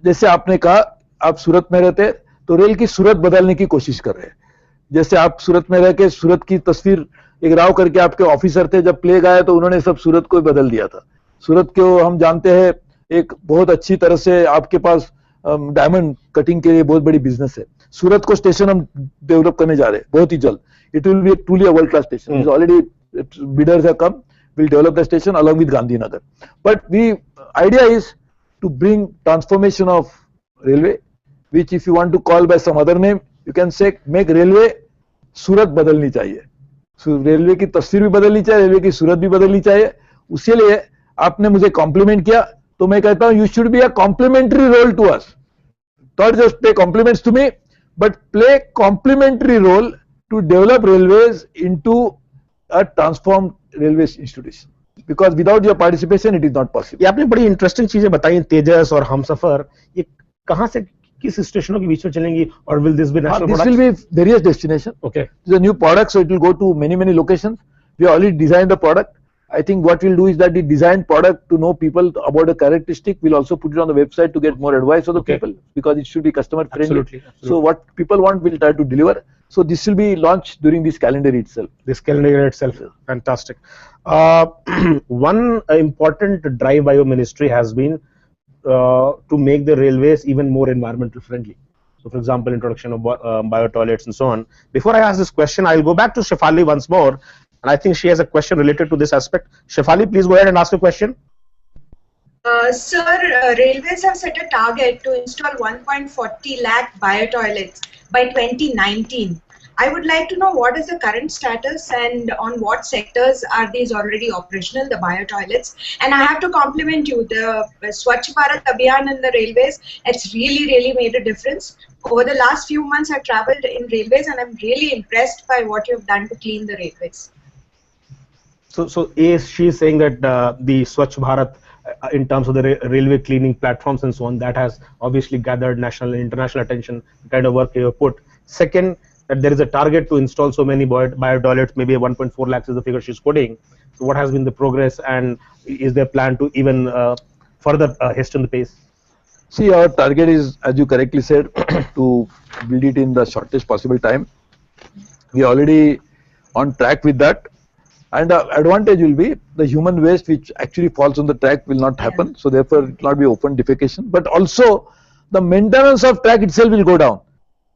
जैसे आपने कहा आप सूरत में रहते तो rail की सूरत बदलने की कोशिश कर रहे हैं. जैसे आप सूरत में रह के सूरत की तस्वीर एक राव करके आपके ऑफिसर थे, जब प्लेग आया तो उन्होंने सब सूरत को बदल दिया था. सूरत को हम जानते हैं एक बहुत अच्छी तरह से आपके पास डायमंड कटिंग के लिए बहुत बड़ी बिजनेस है. सूरत को स्टेशन हम डेवलप करने जा रहे हैं बहुत ही जल्द. It will be truly a world class station. It's already bidders have come. We'll develop the station along with Gandhinagar. But the idea is to bring transformation of railway, which if you want to call by some other name, you can say make railway सूरत बदलनी चाहिए. So railway की तस्वीर भी बदलनी चाहिए, railway की सूरत भी बदलनी चाहिए. उसी लिए आपने मुझे कॉम्प्लीमेंट किया तो मैं कहता हूँ you should be a complementary role to us. Not just pay compliments to me, but play complementary role to develop railways into a transformed railways institution. Because without your participation, it is not possible. ये आपने बड़ी interesting चीजें बताई, तेजस और हमसफर, ये कहाँ से किस स्टेशनों के बीच में चलेंगी, और will this be national This products? will be various destinations. Okay. It's a new product, so it will go to many locations. We already designed the product. I think what we'll do is that the design product to know people about the characteristic, we'll also put it on the website to get more advice of the people, because it should be customer friendly. Absolutely. So what people want, we'll try to deliver. So this will be launched during this calendar itself. This calendar year itself, fantastic. One important drive by your ministry has been to make the railways even more environmental friendly. So, for example, introduction of bio toilets and so on. Before I ask this question, I'll go back to Shefali once more, and I think she has a question related to this aspect. Shefali, please go ahead and ask a question. Sir, railways have set a target to install 1.40 lakh bio toilets by 2019. I would like to know what is the current status and on what sectors are these already operational, the bio toilets. And I have to compliment you, the Swachh Bharat Abhiyan in the railways, it's really made a difference. Over the last few months, I've traveled in railways and I'm really impressed by what you've done to clean the railways. So she is saying that the Swachh Bharat, in terms of the railway cleaning platforms and so on, that has obviously gathered national and international attention, the kind of work you have put. Second, that there is a target to install so many bio toilets, maybe 1.4 lakhs is the figure she's quoting. So what has been the progress, and is there a plan to even further hasten the pace? See, our target is, as you correctly said, to build it in the shortest possible time. We are already on track with that. And the advantage will be the human waste which actually falls on the track will not happen. So therefore, it will not be open defecation. But also, the maintenance of track itself will go down,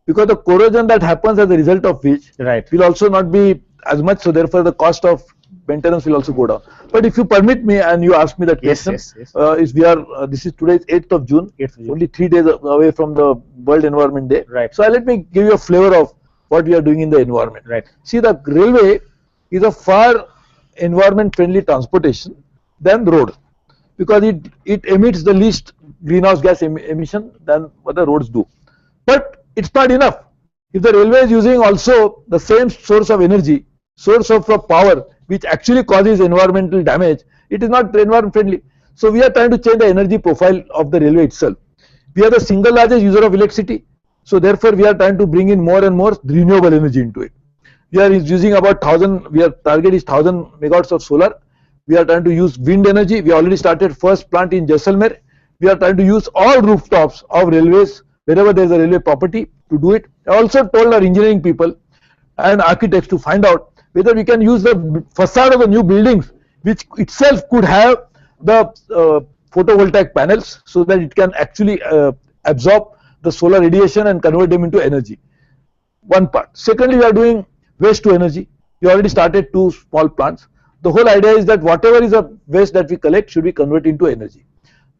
because the corrosion that happens as a result of which will also not be as much. So therefore, the cost of maintenance will also go down. But if you permit me, and you ask me that question, yes. is we are this is today's 8th of June, only 3 days away from the World Environment Day. So let me give you a flavor of what we are doing in the environment. See, the railway is a far environment friendly transportation than road, because it emits the least greenhouse gas emission than what the roads do. But it's not enough. If the railway is using also the same source of energy, source of power, which actually causes environmental damage, it is not environment friendly. So we are trying to change the energy profile of the railway itself. We are the single largest user of electricity. So therefore, we are trying to bring in more and more renewable energy into it. We are using about 1,000, our target is 1,000 megawatts of solar. We are trying to use wind energy. We already started first plant in Jaisalmer. We are trying to use all rooftops of railways, wherever there is a railway property, to do it. I also told our engineering people and architects to find out whether we can use the facade of the new buildings, which itself could have the photovoltaic panels, so that it can actually absorb the solar radiation and convert them into energy. One part. Secondly, we are doing waste to energy. We already started 2 small plants. The whole idea is that whatever is a waste that we collect should be converted into energy.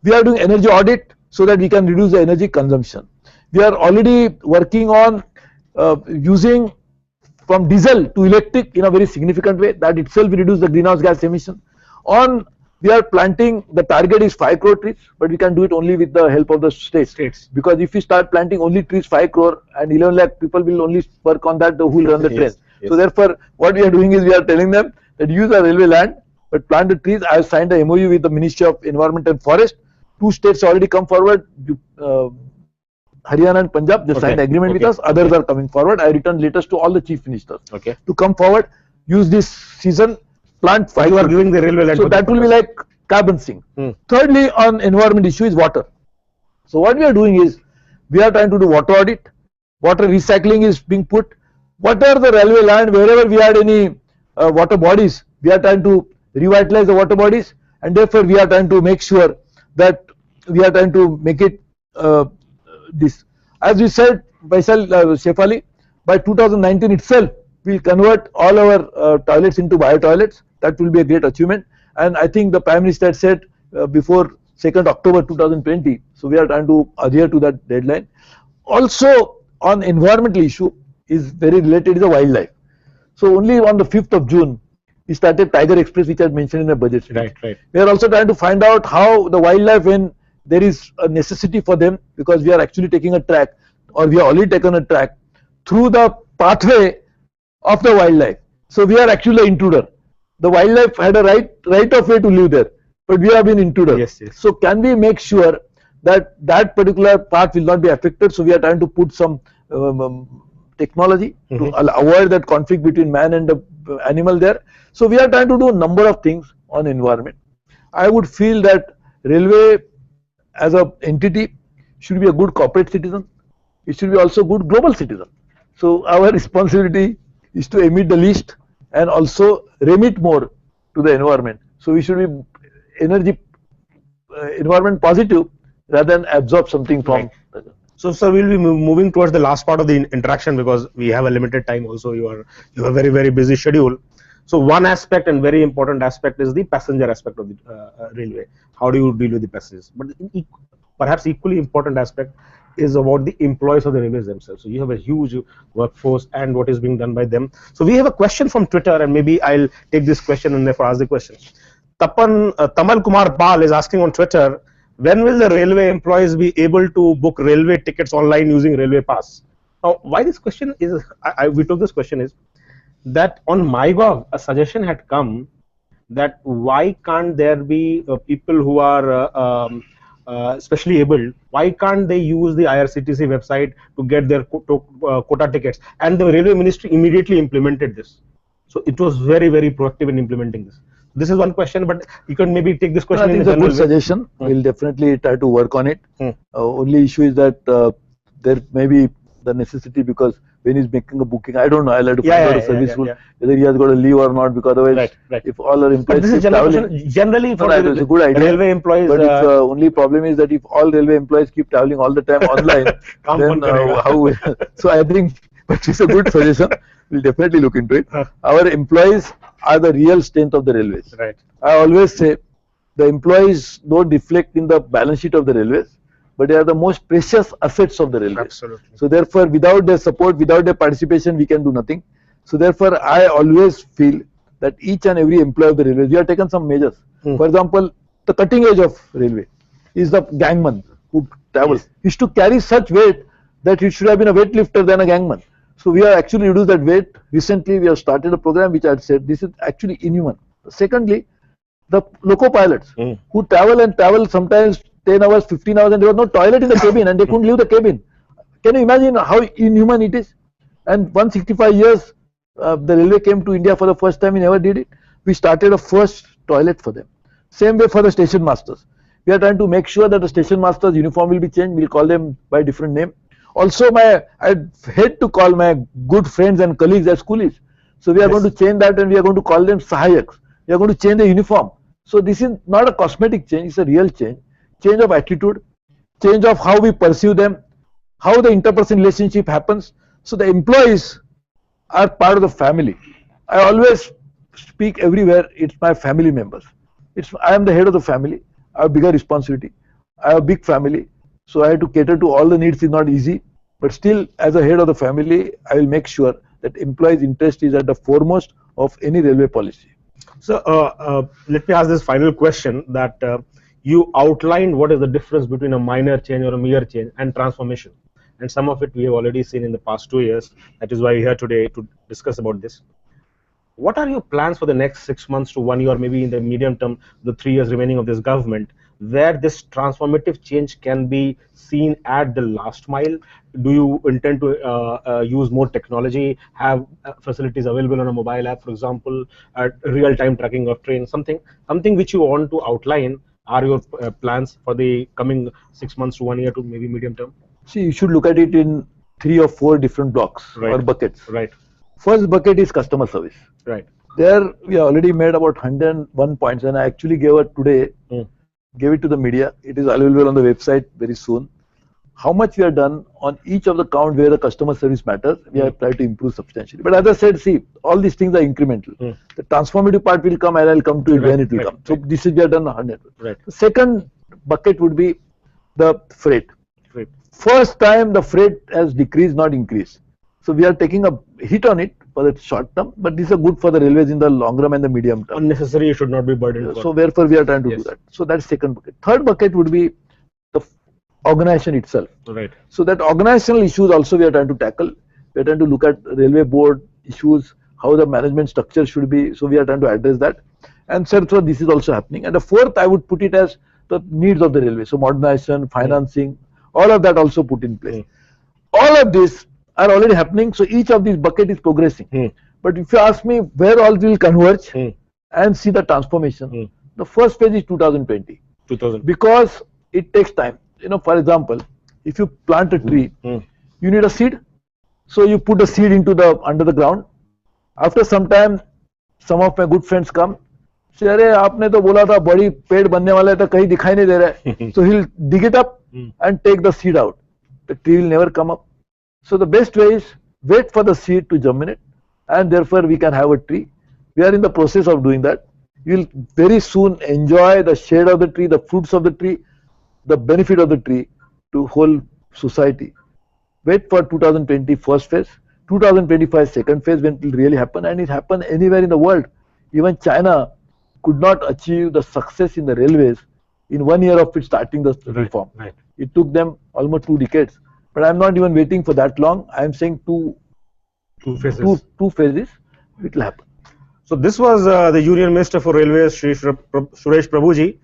We are doing energy audit so that we can reduce the energy consumption. We are already working on using from diesel to electric in a very significant way. That itself will reduce the greenhouse gas emission. We are planting, the target is 5 crore trees, but we can do it only with the help of the states. Because if we start planting only trees 5 crore and 11 lakh people will only work on that, who will run the train. So therefore, what we are doing is we are telling them that use our railway land, but plant the trees. I have signed a MOU with the Ministry of Environment and Forest. 2 states already come forward, Haryana and Punjab. They signed agreement with us. Others are coming forward. I returned letters to all the chief ministers to come forward, use this season, plant 5. You are giving the railway land. So that will be like carbon sink. Thirdly, on environment issue is water. So what we are doing is we are trying to do water audit. Water recycling is being put. Whatever the railway land, wherever we had any water bodies, we are trying to revitalize the water bodies, and therefore we are trying to make sure that we are trying to make it this. As we said, Shefali, by 2019 itself, we will convert all our toilets into bio toilets. That will be a great achievement. And I think the Prime Minister said before 2nd October 2020. So we are trying to adhere to that deadline. Also, on environmental issue is very related to the wildlife. So only on the 5th of June, We started Tiger Express, which I mentioned in the budget speech. Right, right. We are also trying to find out how the wildlife, when there is a necessity for them, because we are actually taking a track, or we have already taken a track through the pathway of the wildlife. So we are actually the intruder. The wildlife had a right of way to live there, but we have been intruder. Yes, yes. So can we make sure that that particular part will not be affected? So we are trying to put some technology to avoid that conflict between man and the animal there. So we are trying to do a number of things on environment. I would feel that railway as a entity should be a good corporate citizen. It should be also good global citizen. So our responsibility is to emit the least and also remit more to the environment. So we should be environment positive rather than absorb something from. Right. So, sir, we'll be moving towards the last part of the interaction because we have a limited time. Also, you have a very, very busy schedule. So, one aspect and very important aspect is the passenger aspect of the railway. How do you deal with the passengers? But perhaps equally important aspect is about the employees of the railways themselves. So, you have a huge workforce and what is being done by them. So, we have a question from Twitter, and maybe I'll take this question and therefore ask the question. Tamal Kumar Pal is asking on Twitter, when will the railway employees be able to book railway tickets online using Railway Pass? Now, why this question is, we took this question is that on MyGov, a suggestion had come that why can't there be people who are specially able, why can't they use the IRCTC website to get their quota tickets? And the Railway Ministry immediately implemented this. So it was very, very proactive in implementing this. This is one question, but you can maybe take this question. I think it's a good suggestion. We'll definitely try to work on it. Only issue is that there may be the necessity, because when he's making a booking, I don't know, I'll have to find out a service rule, whether he has got to leave or not, because otherwise, if all our employees this is generally for it's a good idea. Railway employees. But if only problem is that if all railway employees keep traveling all the time online, then how? So I think, but it's a good suggestion. We'll definitely look into it. Our employees are the real strength of the railways. Right. I always say the employees don't reflect in the balance sheet of the railways, but they are the most precious assets of the railways. Absolutely. So therefore, without their support, without their participation, we can do nothing. So therefore, I always feel that each and every employee of the railways, we have taken some measures. For example, the cutting edge of railway is the gangman who travels. He used to carry such weight that he should have been a weightlifter than a gangman. So we have actually reduced that weight. Recently, we have started a program which I had said this is actually inhuman. Secondly, the loco pilots who travel sometimes 10 hours, 15 hours, and there was no toilet in the cabin, and they couldn't leave the cabin. Can you imagine how inhuman it is? And 165 years, the railway came to India for the first time. We never did it. We started a first toilet for them. Same way for the station masters. We are trying to make sure that the station masters' uniform will be changed. We'll call them by different name. Also, I hate to call my good friends and colleagues as coolies. So we are going to change that, and we are going to call them sahayaks. We are going to change the uniform. So this is not a cosmetic change, it's a real change. Change of attitude, change of how we pursue them, how the interpersonal relationship happens. So the employees are part of the family. I always speak everywhere, it's my family members. I am the head of the family. I have bigger responsibility. I have a big family. So I have to cater to all the needs. Is not easy, but still, as a head of the family, I will make sure that employees' interest is at the foremost of any railway policy. So let me ask this final question: that you outlined what is the difference between a minor change or a mere change and transformation, and some of it we have already seen in the past 2 years. That is why we are here today to discuss about this. What are your plans for the next 6 months to 1 year, or maybe in the medium term, the 3 years remaining of this government, where this transformative change can be seen at the last mile? Do you intend to use more technology, have facilities available on a mobile app, for example, real-time tracking of trains, something which you want to outline? Are your plans for the coming 6 months to 1 year to maybe medium term? See, you should look at it in 3 or 4 different blocks or buckets. Right. First bucket is customer service. Right. There we already made about 101 points, and I actually gave it today. Gave it to the media. It is available on the website very soon. How much we have done on each of the count where the customer service matters, we have tried to improve substantially. But as I said, see, all these things are incremental. The transformative part will come, and I'll come to it when it will come. So this is we have done 100. Right. The second bucket would be the freight. First time the freight has decreased, not increased. So we are taking a hit on it. for the short term, but these are good for the railways in the long run and the medium term. Unnecessary should not be burdened. So therefore we are trying to Yes. do that. So that's second bucket. Third bucket would be the organization itself. Right. So that organizational issues also we are trying to tackle. We are trying to look at railway board issues, how the management structure should be. So we are trying to address that. And so this is also happening. And the fourth, I would put it as the needs of the railway. So modernization, financing, all of that also put in place. All of these are already happening. So each of these bucket is progressing. But if you ask me where all will converge and see the transformation, the first phase is 2020. 2000. Because it takes time. You know, for example, if you plant a tree, you need a seed. So you put the seed into the under the ground. After some time, some of my good friends come. Say, अरे आपने तो बोला था बड़ी पेड़ बनने वाला है तो कहीं दिखाई नहीं दे रहा है. So he'll dig it up and take the seed out. The tree will never come up. So the best way is wait for the seed to germinate, and therefore we can have a tree. We are in the process of doing that. You will very soon enjoy the shade of the tree, the fruits of the tree, the benefit of the tree to whole society. Wait for 2020 first phase, 2025 second phase when it will really happen, and it happen anywhere in the world. Even China could not achieve the success in the railways in 1 year of it starting the reform. Right. It took them almost 2 decades. But I'm not even waiting for that long. I'm saying two phases. Two phases, it will happen. So this was the Union Minister for Railways, Suresh Prabhuji.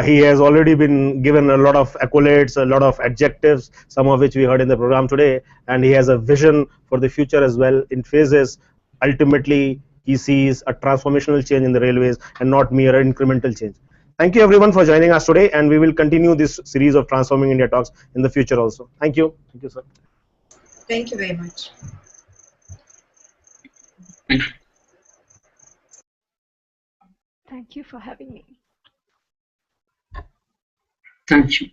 He has already been given a lot of accolades, a lot of adjectives, some of which we heard in the program today, and he has a vision for the future as well in phases. Ultimately, he sees a transformational change in the railways and not mere incremental change. Thank you everyone for joining us today, and we will continue this series of Transforming India talks in the future also. Thank you. Thank you, sir. Thank you very much. Thank you for having me. Thank you.